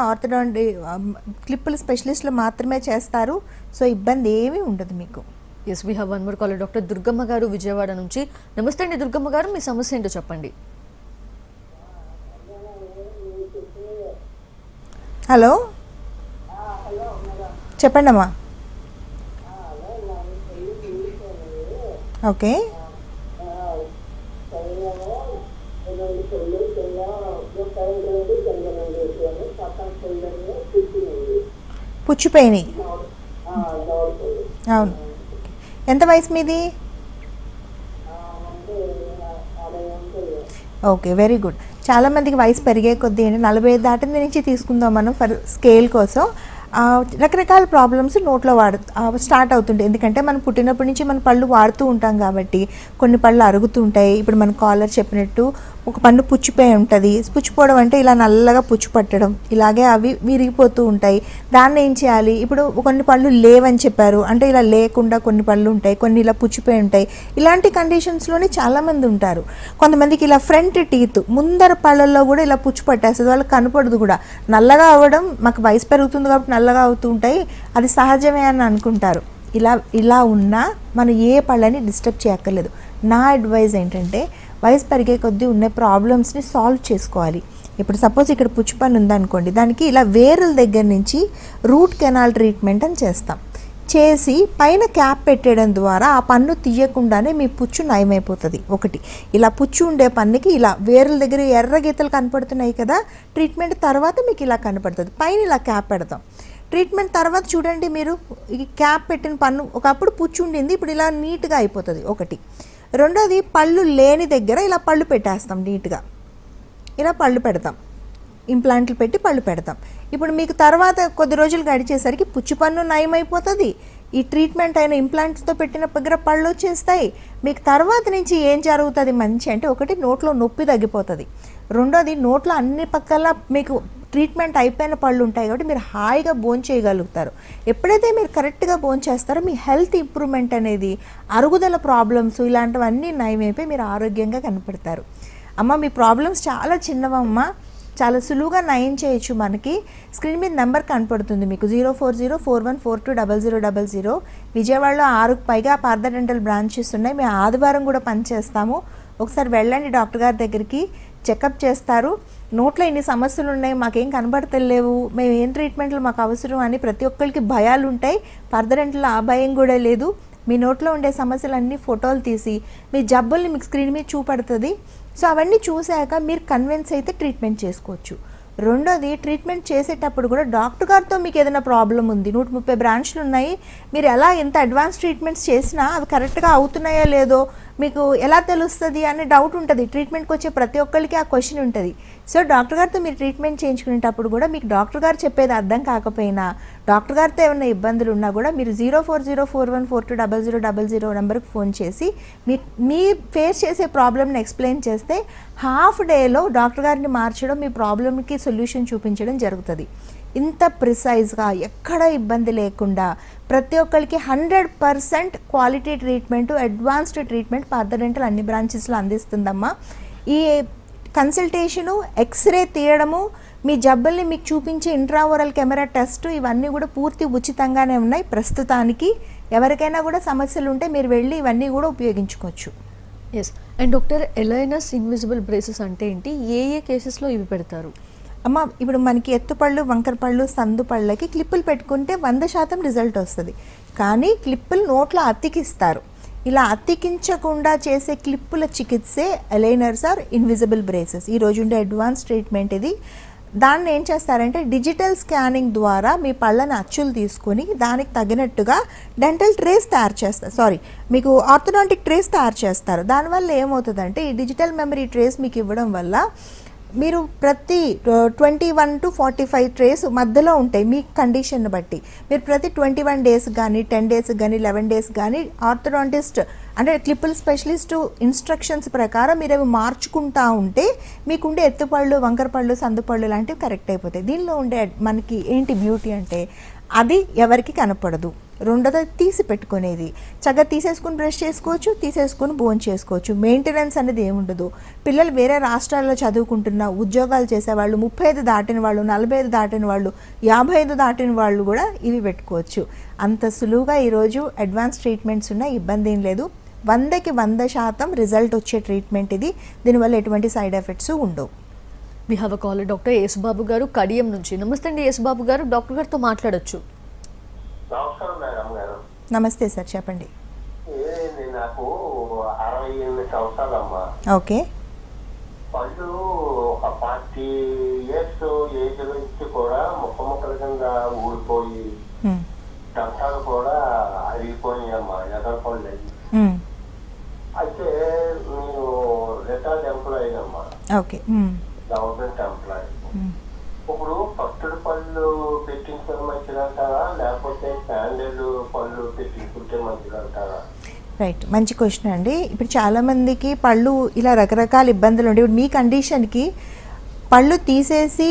క్లిప్పుల స్పెషలిస్టులు మాత్రమే చేస్తారు. సో ఇబ్బంది ఏమీ ఉండదు మీకు. Yes, we have one more caller. Doctor Durgamma గారు, విజయవాడ నుంచి. నమస్తే అండి దుర్గమ్మ గారు, మీ సమస్య ఏంటో చెప్పండి. హలో, చెప్పండి అమ్మా. ఓకే, పుచ్చిపోయినాయి. అవును. ఎంత వయసు మీది? Okay, very good. చాలామందికి వయసు పెరిగే కొద్దీ 45 దాటిన నుంచి తీసుకుందాం మనం ఫర్ స్కేల్ కోసం. రకరకాల ప్రాబ్లమ్స్ నోట్లో స్టార్ట్ అవుతుంటాయి. ఎందుకంటే మనం పుట్టినప్పటి నుంచి మన పళ్ళు వాడుతూ ఉంటాం కాబట్టి కొన్ని పళ్ళు అరుగుతూ ఉంటాయి. ఇప్పుడు మన కాలర్ చెప్పినట్టు ఒక పన్ను పుచ్చిపోయి ఉంటుంది. పుచ్చిపోవడం అంటే ఇలా నల్లగా పుచ్చు పట్టడం, ఇలాగే అవి విరిగిపోతూ ఉంటాయి. దాన్ని ఏం చేయాలి? ఇప్పుడు కొన్ని పళ్ళు లేవని చెప్పారు అంటే ఇలా లేకుండా కొన్ని పళ్ళు ఉంటాయి, కొన్ని ఇలా పుచ్చిపోయి ఉంటాయి. ఇలాంటి కండిషన్స్లోనే చాలామంది ఉంటారు. కొంతమందికి ఇలా ఫ్రంట్ టీత్, ముందర పళ్ళల్లో కూడా ఇలా పుచ్చు పట్టేస్తుంది, వాళ్ళకి కనపడదు కూడా. నల్లగా అవ్వడం, మాకు వయసు పెరుగుతుంది కాబట్టి నల్లగా అవుతూ ఉంటాయి, అది సహజమే అని అనుకుంటారు. ఇలా ఉన్నా మనం ఏ పళ్ళని డిస్టర్బ్ చేయక్కర్లేదు. నా అడ్వైజ్ ఏంటంటే, వయసు పెరిగే కొద్దీ ఉన్న ప్రాబ్లమ్స్ని సాల్వ్ చేసుకోవాలి. ఇప్పుడు సపోజ్ ఇక్కడ పుచ్చిపన్ను ఉందనుకోండి, దానికి ఇలా వేరుల దగ్గర నుంచి రూట్ కెనాల్ ట్రీట్మెంట్ అని చేస్తాం. చేసి పైన క్యాప్ పెట్టేయడం ద్వారా ఆ పన్ను తీయకుండానే మీ పుచ్చు నయమైపోతుంది. ఒకటి, ఇలా పుచ్చు ఉండే పన్నుకి ఇలా వేరుల దగ్గర ఎర్ర గీతలు కనపడుతున్నాయి కదా, ట్రీట్మెంట్ తర్వాత మీకు ఇలా కనపడుతుంది. పైన ఇలా క్యాప్ పెడతాం. ట్రీట్మెంట్ తర్వాత చూడండి, మీరు ఈ క్యాప్ పెట్టిన పన్ను ఒకప్పుడు పుచ్చు ఉండింది, ఇప్పుడు ఇలా నీట్గా అయిపోతుంది. ఒకటి. రెండోది, పళ్ళు లేని దగ్గర ఇలా పళ్ళు పెట్టేస్తాం, నీట్గా ఇలా పళ్ళు పెడతాం, ఇంప్లాంట్లు పెట్టి పళ్ళు పెడతాం. ఇప్పుడు మీకు తర్వాత కొద్ది రోజులు గడిచేసరికి పుచ్చు పన్ను నయమైపోతుంది, ఈ ట్రీట్మెంట్ అయిన ఇంప్లాంట్తో పెట్టిన దగ్గర పళ్ళు వచ్చేస్తాయి. మీకు తర్వాత నుంచి ఏం జరుగుతుంది మంచి అంటే, ఒకటి, నోట్లో నొప్పి తగ్గిపోతుంది. రెండోది, నోట్లో అన్ని పక్కల మీకు ట్రీట్మెంట్ అయిపోయిన పళ్ళు ఉంటాయి కాబట్టి మీరు హాయిగా భోంచేయగలుగుతారు చేయగలుగుతారు. ఎప్పుడైతే మీరు కరెక్ట్గా భోంచేస్తారో మీ హెల్త్ ఇంప్రూవ్మెంట్ అనేది, అరుగుదల ప్రాబ్లమ్స్ ఇలాంటివన్నీ నయమైపోయి మీరు ఆరోగ్యంగా కనపడతారు. అమ్మ మీ ప్రాబ్లమ్స్ చాలా చిన్నవమ్మ, చాలా సులువుగా నయం చేయొచ్చు. మనకి స్క్రీన్ మీద నెంబర్ కనపడుతుంది మీకు 040414200000. విజయవాడలో 6కు పైగా పార్థ డెంటల్ బ్రాంచెస్ ఉన్నాయి. మేము ఆదివారం కూడా పనిచేస్తాము. ఒకసారి వెళ్ళండి డాక్టర్ గారి దగ్గరికి, చెకప్ చేస్తారు. నోట్లో ఇన్ని సమస్యలు ఉన్నాయి, మాకేం కనబడతలేవు, మేము ఏం ట్రీట్మెంట్లు మాకు అవసరం అని ప్రతి ఒక్కరికి భయాలు ఉంటాయి. పార్థ డెంటల్లో ఆ భయం కూడా లేదు. మీ నోట్లో ఉండే సమస్యలన్నీ ఫోటోలు తీసి మీ జబ్బుల్ని మీకు స్క్రీన్ మీద చూపడుతుంది. సో అవన్నీ చూశాక మీరు కన్విన్స్ అయితే ట్రీట్మెంట్ చేసుకోవచ్చు. రెండోది, ట్రీట్మెంట్ చేసేటప్పుడు కూడా డాక్టర్ గారితో మీకు ఏదైనా ప్రాబ్లం ఉంది, 130 బ్రాంచ్లు ఉన్నాయి, మీరు ఎలా ఎంత అడ్వాన్స్ ట్రీట్మెంట్స్ చేసినా అవి కరెక్ట్గా అవుతున్నాయో లేదో మీకు ఎలా తెలుస్తుంది అనే డౌట్ ఉంటుంది. ట్రీట్మెంట్కి వచ్చే ప్రతి ఒక్కరికి ఆ క్వశ్చన్ ఉంటుంది. సో డాక్టర్ గారితో మీరు ట్రీట్మెంట్ చేయించుకునేటప్పుడు కూడా మీకు డాక్టర్ గారు చెప్పేది అర్థం కాకపోయినా, డాక్టర్ గారితో ఏమైనా ఇబ్బందులు ఉన్నా కూడా మీరు 040414200000 నెంబర్కి ఫోన్ చేసి మీ ఫేస్ చేసే ప్రాబ్లమ్ని ఎక్స్ప్లెయిన్ చేస్తే హాఫ్ డేలో డాక్టర్ గారిని మార్చడం, మీ ప్రాబ్లమ్కి సొల్యూషన్ చూపించడం జరుగుతుంది. ఇంత ప్రిసైజ్గా ఎక్కడ ఇబ్బంది లేకుండా ప్రతి ఒక్కరికి 100% quality treatment, advanced treatment Partha dental అన్ని బ్రాంచెస్లో అందిస్తుందమ్మా. ఈ కన్సల్టేషను, ఎక్స్రే తీయడము, మీ జబ్బల్ని మీకు చూపించే ఇంట్రావోరల్ కెమెరా టెస్ట్ ఇవన్నీ కూడా పూర్తి ఉచితంగానే ఉన్నాయి ప్రస్తుతానికి. ఎవరికైనా కూడా సమస్యలు ఉంటే మీరు వెళ్ళి ఇవన్నీ కూడా ఉపయోగించుకోవచ్చు. Yes. And doctor, aligners invisible braces అంటే ఏంటి, ఏ కేసెస్లో ఇవి పెడతారు? అమ్మ ఇప్పుడు మనకి ఎత్తుపళ్ళు, వంకర పళ్ళు, సందు పళ్ళకి క్లిప్పులు పెట్టుకుంటే 100% రిజల్ట్ వస్తుంది. కానీ క్లిప్పులు నోట్లో అతికిస్తారు. ఇలా అతికించకుండా చేసే క్లిప్పుల చికిత్సే అలైనర్స్ ఆర్ ఇన్విజిబుల్ బ్రేసెస్. ఈరోజు ఉండే అడ్వాన్స్ ట్రీట్మెంట్ ఇది. దాన్ని ఏం చేస్తారంటే డిజిటల్ స్కానింగ్ ద్వారా మీ పళ్ళని అచ్చులు తీసుకొని దానికి తగినట్టుగా డెంటల్ ట్రేస్ తయారు చేస్తారు, మీకు ఆర్థోడాంటిక్ ట్రేస్ తయారు చేస్తారు. దానివల్ల ఏమవుతుందంటే ఈ డిజిటల్ మెమరీ ట్రేస్ మీకు ఇవ్వడం వల్ల మీరు ప్రతి 21 to 45 ట్రేస్ మధ్యలో ఉంటాయి మీ కండిషన్ని బట్టి. మీరు ప్రతి 21 డేస్ కానీ 10 డేస్ కానీ 11 డేస్ కానీ ఆర్థోడాంటిస్ట్ అంటే క్లిప్పుల్ స్పెషలిస్ట్ ఇన్స్ట్రక్షన్స్ ప్రకారం మీరు అవి మార్చుకుంటూ ఉంటే మీకుండే ఎత్తుపళ్ళు, వంకరపళ్ళు, సందుపళ్ళు లాంటివి కరెక్ట్ అయిపోతాయి. దీనిలో ఉండే మనకి ఏంటి బ్యూటీ అంటే అది ఎవరికి కనపడదు. రెండోది తీసి పెట్టుకునేది, చక్కగా తీసేసుకుని బ్రష్ చేసుకోవచ్చు, తీసేసుకుని భోజనం చేసుకోవచ్చు. మెయింటెనెన్స్ అనేది ఏముండదు. పిల్లలు వేరే రాష్ట్రాల్లో చదువుకుంటున్న, ఉద్యోగాలు చేసేవాళ్ళు, 35 దాటిన వాళ్ళు, 45 దాటిన వాళ్ళు, 55 దాటిన వాళ్ళు కూడా ఇవి పెట్టుకోవచ్చు. అంత సులువుగా ఈరోజు అడ్వాన్స్ ట్రీట్మెంట్స్ ఉన్న ఇబ్బంది ఏం లేదు. 100కి 100% రిజల్ట్ వచ్చే ట్రీట్మెంట్ ఇది. దీనివల్ల ఎటువంటి సైడ్ ఎఫెక్ట్స్ ఉండవు. We have a call, doctor Yesubabu గారు కడియం నుంచి. నమస్తే అండి యేసుబాబు గారు, డాక్టర్ గారితో మాట్లాడొచ్చు. నమస్తే సార్, చెప్పండి. నాకు 68 సంవత్సరాలమ్మా. ఓకే. పళ్ళు ఒక 40 years ఏజ్ నుంచి కూడా ముక్కల కింద ఊడిపోయి దంతాలు కూడా అరిగిపోయామ్మా, ఎదరు పళ్ళు. అయితే నేను రిటైర్డ్ ఎంప్లాయీ అమ్మా. ఓకే. Government employee. ఇప్పుడు పట్టుడు పళ్ళు పెట్టించడం మంచిదంటారా, లేకపోతే స్టాండర్డ్ పళ్ళు పెట్టించుకుంటే మంచిదంటారా? రైట్, మంచి క్వశ్చన్ అండి. ఇప్పుడు చాలామందికి పళ్ళు ఇలా రకరకాల ఇబ్బందులు ఉంటాయి. ఇప్పుడు మీ కండిషన్కి పళ్ళు తీసేసి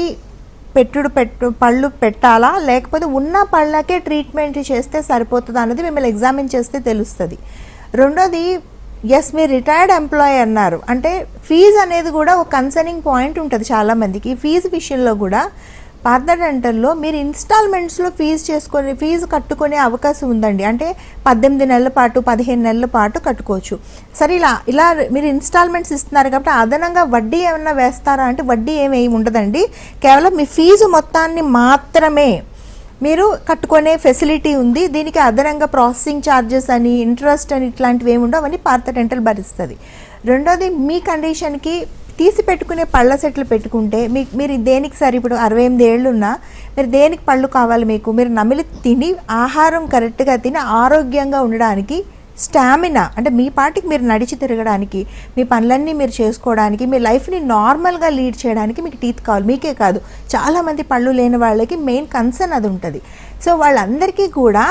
పళ్ళు పెట్టాలా, లేకపోతే ఉన్న పళ్ళకే ట్రీట్మెంట్ చేస్తే సరిపోతుందా అన్నది మిమ్మల్ని ఎగ్జామిన్ చేస్తే తెలుస్తుంది. రెండోది, ఎస్ మీరు రిటైర్డ్ ఎంప్లాయీ అన్నారు అంటే ఫీజు అనేది కూడా ఒక కన్సర్నింగ్ పాయింట్ ఉంటుంది చాలామందికి. ఫీజు విషయంలో కూడా పార్థ డెంటల్లో మీరు ఇన్స్టాల్మెంట్స్లో ఫీజు కట్టుకునే అవకాశం ఉందండి. అంటే 18 నెలల పాటు, 15 నెలల పాటు కట్టుకోవచ్చు. సరే, ఇలా మీరు ఇన్స్టాల్మెంట్స్ ఇస్తున్నారు కాబట్టి అదనంగా వడ్డీ ఏమన్నా వేస్తారా అంటే వడ్డీ ఏమి ఉండదండి. కేవలం మీ ఫీజు మొత్తాన్ని మాత్రమే మీరు కట్టుకునే ఫెసిలిటీ ఉంది. దీనికి అదనంగా ప్రాసెసింగ్ ఛార్జెస్ అని, ఇంట్రెస్ట్ అని ఇట్లాంటివి ఏమి ఉండవు, అవన్నీ పార్థ డెంటల్ భరిస్తుంది. రెండోది, మీ కండిషన్కి తీసి పెట్టుకునే పళ్ళ సెట్లు పెట్టుకుంటే మీరు దేనికి సరే ఇప్పుడు 68 ఏళ్ళు ఉన్నా మీరు దేనికి పళ్ళు కావాలి, మీరు నమిలి తిని ఆహారం కరెక్ట్గా తిని ఆరోగ్యంగా ఉండడానికి, స్టామినా అంటే మీ పాటికి మీరు నడిచి తిరగడానికి, మీ పనులన్నీ మీరు చేసుకోవడానికి, మీ లైఫ్ని నార్మల్గా లీడ్ చేయడానికి మీకు టీత్ కావాలి. మీకే కాదు, చాలామంది పళ్ళు లేని వాళ్ళకి మెయిన్ కన్సర్న్ అది ఉంటుంది. సో వాళ్ళందరికీ కూడా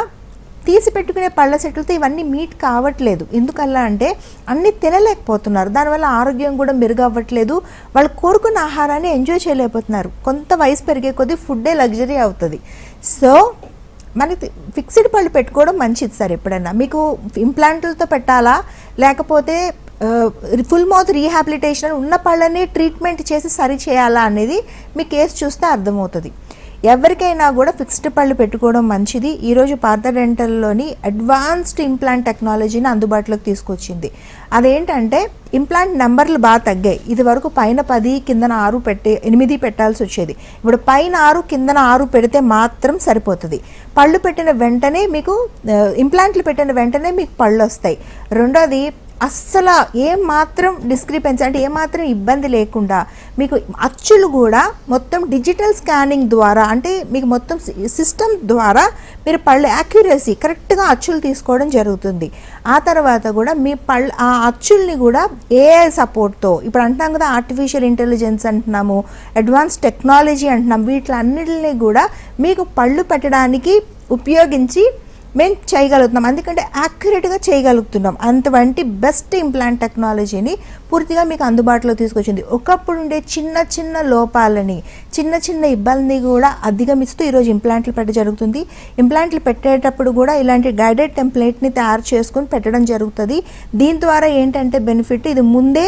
తీసి పెట్టుకునే పళ్ళ సెట్లతో ఇవన్నీ మీట్ కావట్లేదు. ఎందుకల్లా అంటే అన్నీ తినలేకపోతున్నారు, దానివల్ల ఆరోగ్యం కూడా మెరుగవ్వట్లేదు, వాళ్ళు కోరుకున్న ఆహారాన్ని ఎంజాయ్ చేయలేకపోతున్నారు. కొంత వయసు పెరిగే కొద్దీ ఫుడ్డే లగ్జరీ అవుతుంది. సో మనకి ఫిక్స్డ్ పళ్ళు పెట్టుకోవడం మంచిది సార్. ఎప్పుడైనా మీకు ఇంప్లాంట్లతో పెట్టాలా లేకపోతే ఫుల్ మౌత్ రీహాబిలిటేషన్ ఉన్న పళ్ళని ట్రీట్మెంట్ చేసి సరి చేయాలా అనేది మీ కేసు చూస్తే అర్థమవుతుంది. ఎవరికైనా కూడా ఫిక్స్డ్ పళ్ళు పెట్టుకోవడం మంచిది. ఈరోజు పార్థ డెంటల్లోని అడ్వాన్స్డ్ ఇంప్లాంట్ టెక్నాలజీని అందుబాటులోకి తీసుకొచ్చింది. అదేంటంటే ఇంప్లాంట్ నెంబర్లు బాగా తగ్గాయి. ఇది వరకు పైన 10 కిందన 8 పెట్టాల్సి వచ్చేది. ఇప్పుడు పైన 6 కిందన 6 పెడితే మాత్రం సరిపోతుంది. పళ్ళు పెట్టిన వెంటనే మీకు ఇంప్లాంట్లు పెట్టిన వెంటనే మీకు పళ్ళు వస్తాయి. రెండోది అస్సలు ఏమాత్రం డిస్క్రిపెన్సీ అంటే ఏమాత్రం ఇబ్బంది లేకుండా మీకు అచ్చులు కూడా మొత్తం డిజిటల్ స్కానింగ్ ద్వారా అంటే మీకు మొత్తం సిస్టమ్ ద్వారా మీరు పళ్ళు యాక్యురసీ కరెక్ట్గా అచ్చులు తీసుకోవడం జరుగుతుంది. ఆ తర్వాత కూడా మీ ఆ అచ్చుల్ని కూడా ఏఐ సపోర్ట్తో ఇప్పుడు అంటున్నాం కదా, ఆర్టిఫిషియల్ ఇంటెలిజెన్స్ అంటున్నాము, అడ్వాన్స్ టెక్నాలజీ అంటున్నాం, వీటిలన్నిటిని కూడా మీకు పళ్ళు పెట్టడానికి ఉపయోగించి మేము చేయగలుగుతున్నాం. అందుకంటే యాక్యురేట్గా చేయగలుగుతున్నాం. అంతవంటి బెస్ట్ ఇంప్లాంట్ టెక్నాలజీని పూర్తిగా మీకు అందుబాటులో తీసుకొచ్చింది. ఒకప్పుడు ఉండే చిన్న చిన్న లోపాలని చిన్న ఇబ్బంది కూడా అధిగమిస్తూ ఈరోజు ఇంప్లాంట్లు పెట్ట జరుగుతుంది. ఇంప్లాంట్లు పెట్టేటప్పుడు కూడా ఇలాంటి గైడెడ్ టెంప్లెట్ని తయారు చేసుకొని పెట్టడం జరుగుతుంది. దీని ద్వారా ఏంటంటే బెనిఫిట్, ఇది ముందే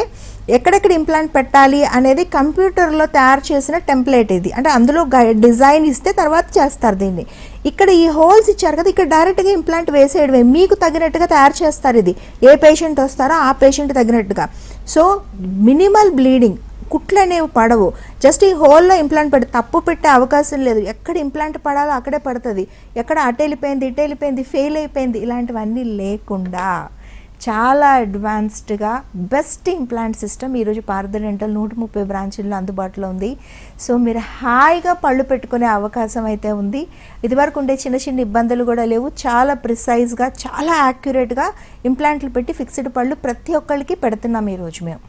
ఎక్కడెక్కడ ఇంప్లాంట్ పెట్టాలి అనేది కంప్యూటర్లో తయారు చేసిన టెంప్లెట్ ఇది. అంటే అందులో డిజైన్ ఇస్తే తర్వాత చేస్తారు దీన్ని. ఇక్కడ ఈ హోల్స్ ఇచ్చారు కదా, ఇక్కడ డైరెక్ట్గా ఇంప్లాంట్ వేసేయడమే, మీకు తగినట్టుగా తయారు చేస్తారు. ఇది ఏ పేషెంట్ వస్తారో ఆ పేషెంట్ తగినట్టుగా. సో మినిమల్ బ్లీడింగ్, కుట్లు అనేవి పడవు. జస్ట్ ఈ హోల్లో ఇంప్లాంట్ పెడితే తప్పు పెట్టే అవకాశం లేదు. ఎక్కడ ఇంప్లాంట్ పడాలో అక్కడే పడుతుంది. ఎక్కడ అటు వెళ్ళిపోయింది ఫెయిల్ అయిపోయింది ఇలాంటివన్నీ లేకుండా చాలా అడ్వాన్స్డ్గా బెస్ట్ ఇంప్లాంట్ సిస్టమ్ ఈరోజు పార్థ డెంటల్ 130 బ్రాంచుల్లో అందుబాటులో ఉంది. సో మీరు హాయిగా పళ్ళు పెట్టుకునే అవకాశం అయితే ఉంది. ఇదివరకు ఉండే చిన్న ఇబ్బందులు కూడా లేవు. చాలా ప్రిసైజ్గా చాలా యాక్యురేట్గా ఇంప్లాంట్లు పెట్టి ఫిక్స్డ్ పళ్ళు ప్రతి ఒక్కరికి పెడుతున్నాం ఈరోజు మేము.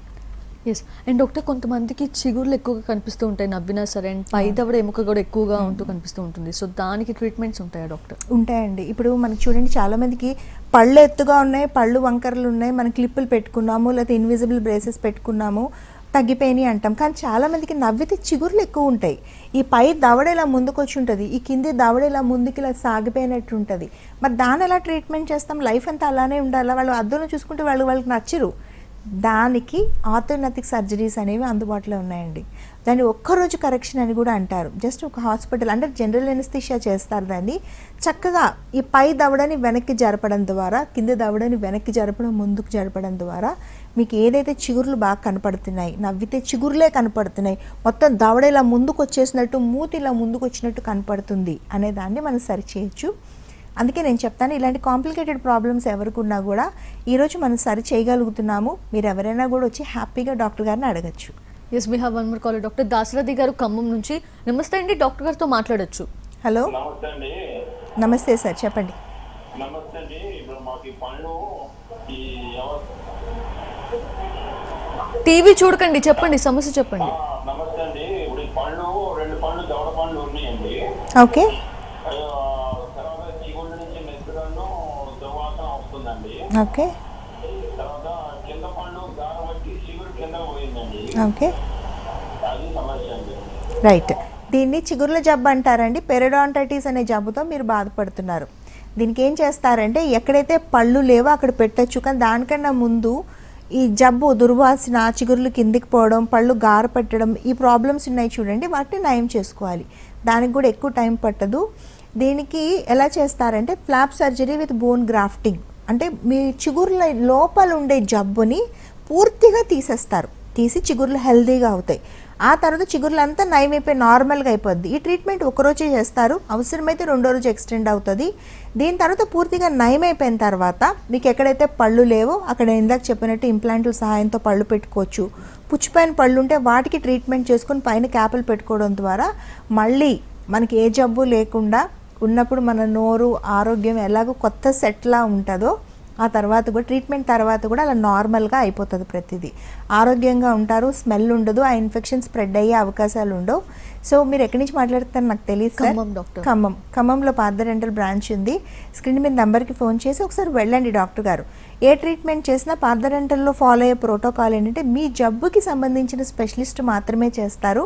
ఎస్. అండ్ డాక్టర్, కొంతమందికి చిగుర్లు ఎక్కువగా కనిపిస్తూ ఉంటాయి నవ్వినా సరే, అండ్ పై దవడ ఎముక కూడా ఎక్కువగా ఉంటూ కనిపిస్తూ ఉంటుంది. సో దానికి ట్రీట్మెంట్స్ ఉంటాయా డాక్టర్? ఉంటాయండి. ఇప్పుడు మనకి చూడండి, చాలామందికి పళ్ళు ఎత్తుగా ఉన్నాయి, పళ్ళు వంకరలు ఉన్నాయి, మనం క్లిప్పులు పెట్టుకున్నాము లేకపోతే ఇన్విజిబుల్ బ్రేసెస్ పెట్టుకున్నాము, తగ్గిపోయినాయి అంటాం. కానీ చాలామందికి నవ్వితే చిగుర్లు ఎక్కువ ఉంటాయి. ఈ పై దవడ ఇలా ముందుకు వచ్చి ఉంటుంది, ఈ కింది దవడ ఇలా ముందుకు ఇలా సాగిపోయినట్టు ఉంటుంది. మరి దాన్ని ఎలా ట్రీట్మెంట్ చేస్తాం? లైఫ్ అంతా అలానే ఉండాలా? వాళ్ళు అద్దంలో చూసుకుంటే వాళ్ళకి నచ్చరు. దానికి ఆర్థోగ్నోస్టిక్ సర్జరీస్ అనేవి అందుబాటులో ఉన్నాయండి. దాన్ని ఒక్కరోజు కరెక్షన్ అని కూడా అంటారు. జస్ట్ ఒక హాస్పిటల్ అంటే జనరల్ ఎనస్థీషియా చేస్తారు. దాన్ని చక్కగా ఈ పై దవడని వెనక్కి జరపడం ద్వారా, కింద దవడని వెనక్కి జరపడం, ముందుకు జరపడం ద్వారా మీకు ఏదైతే చిగుర్లు బాగా కనపడుతున్నాయి, నవ్వితే చిగుర్లే కనపడుతున్నాయి, మొత్తం దవడ ఇలా ముందుకు వచ్చేసినట్టు, మూతి ఇలా ముందుకు వచ్చినట్టు కనపడుతుంది అనే దాన్ని మనం సరి చేయొచ్చు. అందుకే నేను చెప్తాను, ఇలాంటి కాంప్లికేటెడ్ ప్రాబ్లమ్స్ ఎవరికి ఉన్నా కూడా ఈరోజు మనం సరి చేయగలుగుతున్నాము. మీరు ఎవరైనా కూడా వచ్చి హ్యాపీగా డాక్టర్ గారిని అడగచ్చు. Yes, we have one more call. Doctor Dasharathi గారు ఖమ్మం నుంచి. నమస్తే అండి, డాక్టర్ గారితో మాట్లాడొచ్చు. హలో, నమస్తే అండి. నమస్తే సార్, చెప్పండి. నమస్తే అండి. ఇప్పుడు మాకు ఈ పళ్ళు టీవీ చూడకండి, చెప్పండి సమస్య చెప్పండి. నమస్తే అండి. ఇప్పుడు ఈ పళ్ళు 2 పళ్ళు దవడ పళ్ళు ఉన్నాయండి. ఓకే. తర్వాత చిగుళ్ళ నుంచి మెత్తగాను దుర్వాసన వస్తుందండి. ఓకే. తర్వాత కింద పళ్ళు గారం వచ్చి చిగురు కింద పోయిందండి. ఓకే, అది సమస్య అండి. రైట్. దీన్ని చిగుర్ల జబ్బు అంటారండి. పెరిడాంటైటిస్ అనే జబ్బుతో మీరు బాధపడుతున్నారు. దీనికి ఏం చేస్తారంటే ఎక్కడైతే పళ్ళు లేవో అక్కడ పెట్టచ్చు. కానీ దానికన్నా ముందు ఈ జబ్బు దుర్వాసన, చిగుర్లు కిందికి పోవడం, పళ్ళు గార పెట్టడం, ఈ ప్రాబ్లమ్స్ ఉన్నాయి చూడండి, వాటిని నయం చేసుకోవాలి. దానికి కూడా ఎక్కువ టైం పట్టదు. దీనికి ఎలా చేస్తారంటే flop surgery with bone grafting, అంటే మీ చిగుర్ల లోపల ఉండే జబ్బుని పూర్తిగా తీసేస్తారు. తీసి చిగుర్లు హెల్దీగా అవుతాయి. ఆ తర్వాత చిగుర్లు అంతా నయమైపోయి నార్మల్గా అయిపోద్ది. ఈ ట్రీట్మెంట్ ఒకరోజే చేస్తారు, అవసరమైతే 2వ రోజు ఎక్స్టెండ్ అవుతుంది. దీని తర్వాత పూర్తిగా నయమైపోయిన తర్వాత మీకు ఎక్కడైతే పళ్ళు లేవో అక్కడ ఇందాక చెప్పినట్టు ఇంప్లాంట్ల సహాయంతో పళ్ళు పెట్టుకోవచ్చు. పుచ్చిపోయిన పళ్ళు ఉంటే వాటికి ట్రీట్మెంట్ చేసుకుని పైన క్యాపులు పెట్టుకోవడం ద్వారా మళ్ళీ మనకి ఏ జబ్బు లేకుండా ఉన్నప్పుడు మన నోరు ఆరోగ్యం ఎలాగో కొత్త సెట్లా ఉంటుందో ఆ తర్వాత కూడా ట్రీట్మెంట్ తర్వాత కూడా అలా నార్మల్గా అయిపోతుంది ప్రతిదీ. ఆరోగ్యంగా ఉంటారు, స్మెల్ ఉండదు, ఆ ఇన్ఫెక్షన్ స్ప్రెడ్ అయ్యే అవకాశాలు ఉండవు. సో మీరు ఎక్కడి నుంచి మాట్లాడుతారు నాకు తెలియదు సార్. ఖమ్మం డాక్టర్. ఖమ్మంలో పార్థ డెంటల్ బ్రాంచ్ ఉంది. స్క్రీన్ మీద నెంబర్కి ఫోన్ చేసి ఒకసారి వెళ్ళండి. డాక్టర్ గారు ఏ ట్రీట్మెంట్ చేసినా పార్థ డెంటల్లో ఫాలో అయ్యే ప్రోటోకాల్ ఏంటంటే మీ జబ్బుకి సంబంధించిన స్పెషలిస్ట్ మాత్రమే చేస్తారు,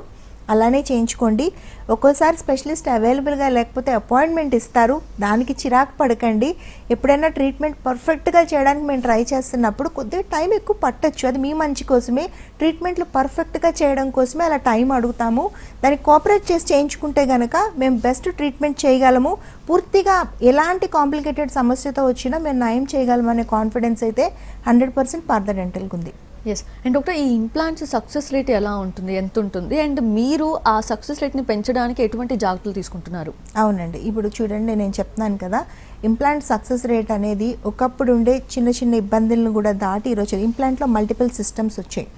అలానే చేయించుకోండి. ఒక్కోసారి స్పెషలిస్ట్ అవైలబుల్గా లేకపోతే అపాయింట్మెంట్ ఇస్తారు, దానికి చిరాకు పడకండి. ఎప్పుడైనా ట్రీట్మెంట్ పర్ఫెక్ట్గా చేయడానికి మేము ట్రై చేస్తున్నప్పుడు కొద్దిగా టైం ఎక్కువ పట్టచ్చు, అది మీ మంచి కోసమే. ట్రీట్మెంట్లు పర్ఫెక్ట్గా చేయడం కోసమే అలా టైం అడుగుతాము. దానికి కోఆపరేట్ చేసి చేయించుకుంటే కనుక మేము బెస్ట్ ట్రీట్మెంట్ చేయగలము. పూర్తిగా ఎలాంటి కాంప్లికేటెడ్ సమస్యతో వచ్చినా మేము నయం చేయగలమనే కాన్ఫిడెన్స్ అయితే 100% పార్థ డెంటల్కి ఉంది. ఎస్. అండ్ డాక్టర్, ఈ ఇంప్లాంట్స్ సక్సెస్ రేట్ ఎలా ఉంటుంది, ఎంత ఉంటుంది, అండ్ మీరు ఆ సక్సెస్ రేట్ని పెంచడానికి ఎటువంటి జాగ్రత్తలు తీసుకుంటున్నారు? అవునండి, ఇప్పుడు చూడండి నేను చెప్తున్నాను కదా, ఇంప్లాంట్ సక్సెస్ రేట్ అనేది ఒకప్పుడు ఉండే చిన్న చిన్న ఇబ్బందులను కూడా దాటి ఈరోజు ఇంప్లాంట్లో మల్టిపుల్ సిస్టమ్స్ వచ్చాయి.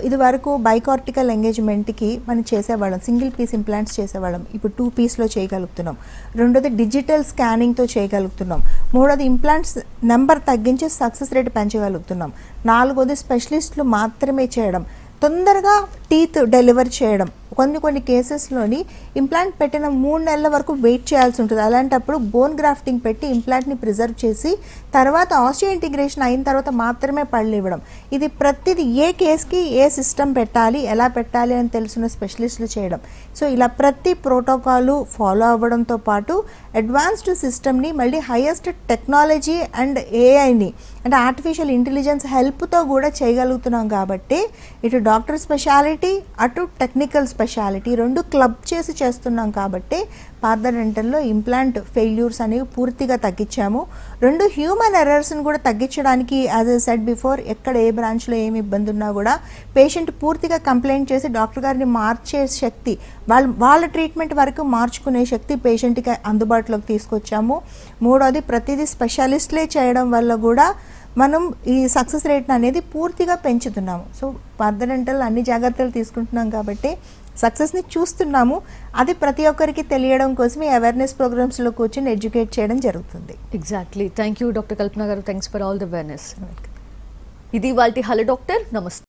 ఇది వరకు బైకార్టికల్ ఎంగేజ్మెంట్కి మనం చేసేవాళ్ళం, సింగిల్ పీస్ ఇంప్లాంట్స్ చేసేవాళ్ళం. ఇప్పుడు 2 పీస్లో చేయగలుగుతున్నాం. రెండోది డిజిటల్ స్కానింగ్తో చేయగలుగుతున్నాం. మూడోది ఇంప్లాంట్స్ నెంబర్ తగ్గించి సక్సెస్ రేట్ పెంచగలుగుతున్నాం. నాలుగోది స్పెషలిస్టులు మాత్రమే చేయడం, తొందరగా టీత్ డెలివర్ చేయడం. కొన్ని కేసెస్లోని ఇంప్లాంట్ పెట్టిన 3 నెలల వరకు వెయిట్ చేయాల్సి ఉంటుంది. అలాంటప్పుడు బోన్ గ్రాఫ్టింగ్ పెట్టి ఇంప్లాంట్ని ప్రిజర్వ్ చేసి తర్వాత ఆస్టియో ఇంటిగ్రేషన్ అయిన తర్వాత మాత్రమే పళ్ళు ఇవ్వడం. ఇది ప్రతిదీ ఏ కేసుకి ఏ సిస్టమ్ పెట్టాలి, ఎలా పెట్టాలి అని తెలుసున్న స్పెషలిస్టులు చేయడం. సో ఇలా ప్రతి ప్రోటోకాలు ఫాలో అవ్వడంతో పాటు అడ్వాన్స్డ్ సిస్టమ్ని మళ్ళీ హైయెస్ట్ టెక్నాలజీ అండ్ ఏఐని అంటే ఆర్టిఫిషియల్ ఇంటెలిజెన్స్ హెల్ప్తో కూడా చేయగలుగుతున్నాం. కాబట్టి ఇటు డాక్టర్ స్పెషాలిటీ అటు టెక్నికల్ స్పెషాలిటీ రెండు క్లబ్ చేసి చేస్తున్నాం. కాబట్టి పార్థ డెంటల్లో ఇంప్లాంట్ ఫెయిల్యూర్స్ అనేవి పూర్తిగా తగ్గించాము. రెండు హ్యూమన్ ఎర్రర్స్ని కూడా తగ్గించడానికి యాజ్ ఎ సెడ్ బిఫోర్, ఎక్కడ ఏ బ్రాంచ్లో ఏమి ఇబ్బంది ఉన్నా కూడా పేషెంట్ పూర్తిగా కంప్లైంట్ చేసి డాక్టర్ గారిని మార్చే శక్తి, వాళ్ళ ట్రీట్మెంట్ వరకు మార్చుకునే శక్తి పేషెంట్కి అందుబాటులోకి తీసుకొచ్చాము. మూడోది ప్రతిదీ స్పెషలిస్ట్లే చేయడం వల్ల కూడా మనం ఈ సక్సెస్ రేట్ని అనేది పూర్తిగా పెంచుతున్నాము. సో పార్థ డెంటల్ అన్ని జాగ్రత్తలు తీసుకుంటున్నాం కాబట్టి సక్సెస్ని చూస్తున్నాము. అది ప్రతి ఒక్కరికి తెలియడం కోసమే అవేర్నెస్ ప్రోగ్రామ్స్లో కూర్చొని ఎడ్యుకేట్ చేయడం జరుగుతుంది. Exactly. Thank you doctor Kalpana గారు. Thanks for all the awareness. ఇది వాళ్ళ హలో డాక్టర్. నమస్తే.